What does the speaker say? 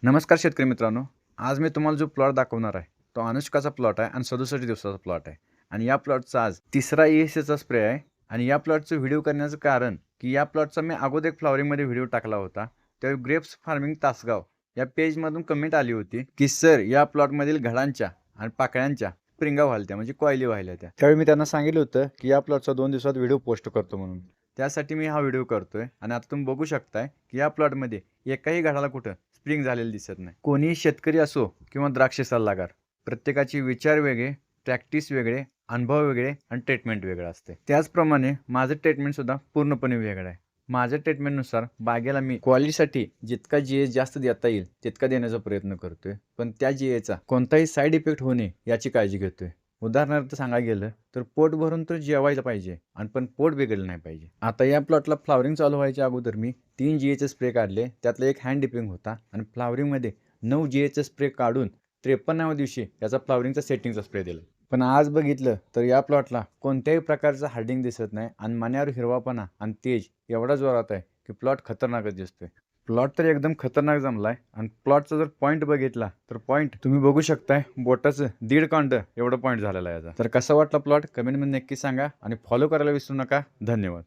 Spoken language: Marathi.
नमस्कार शेतकरी मित्रांनो. आज मी तुम्हाला जो प्लॉट दाखवणार आहे तो अनुष्काचा प्लॉट आहे आणि 67 दिवसाचा प्लॉट आहे आणि या प्लॉटचा आज तिसरा ESAचा स्प्रे आहे. आणि या प्लॉटचं व्हिडिओ करण्याचं कारण की या प्लॉटचा मी अगोदर एक फ्लॉवरिंगमध्ये व्हिडिओ टाकला होता. त्यावेळी ग्रेप्स फार्मिंग तासगाव या पेजमधून कमेंट आली होती की सर या प्लॉटमधील घडांच्या आणि पाकळ्यांच्या स्प्रिंगा व्हायल्या म्हणजे कॉइली व्हायल्या. त्यावेळी मी त्यांना सांगितलं होतं की या प्लॉटचा 2 दिवसात व्हिडिओ पोस्ट करतो म्हणून. त्यासाठी मी हा व्हिडिओ करतोय आणि आता तुम्ही बघू शकताय की या प्लॉटमध्ये एकाही घडाला कुठं स्प्रिंग झालेलं दिसत नाही. कोणीही शेतकरी असो किंवा द्राक्ष सल्लागार, प्रत्येकाचे विचार वेगळे, प्रॅक्टिस वेगळे, अनुभव वेगळे आणि ट्रीटमेंट वेगळं असते. त्याचप्रमाणे माझं ट्रीटमेंटसुद्धा पूर्णपणे वेगळं आहे. माझ्या ट्रीटमेंटनुसार बागेला मी क्वालिटीसाठी जितका GA जास्त देता येईल तितका देण्याचा प्रयत्न करतोय, पण त्या GAचा कोणताही साईड इफेक्ट होऊ नये याची काळजी घेतोय. उदाहरणार्थ सांगायला गेलं तर पोट भरून तर जेवायला पाहिजे आणि पण पोट बिघडलं नाही पाहिजे. आता या प्लॉटला फ्लॉवरिंग चालू व्हायच्या अगोदर मी 3 GAचे स्प्रे काढले. त्यातला एक हँड डिपिंग होता आणि फ्लॉवरिंगमध्ये 9 GAचे स्प्रे काढून 53व्या दिवशी याचा फ्लॉवरिंगचा सेटिंगचा स्प्रे दिला. पण आज बघितलं तर या प्लॉटला कोणत्याही प्रकारचं हार्डिंग दिसत नाही आणि मण्यावर हिरवापणा आणि तेज एवढा जोरात आहे की प्लॉट खतरनाकच दिसतोय. प्लॉट तर एकदम खतरनाक जमलाय आणि प्लॉटचा जर पॉईंट बघितला तर पॉईंट तुम्ही बघू शकताय, बोटाचं 1.5 कांड एवढं पॉईंट झालेला आहे याचा. तर कसा वाटला प्लॉट कमेंटमध्ये नक्की सांगा आणि फॉलो करायला विसरू नका. धन्यवाद.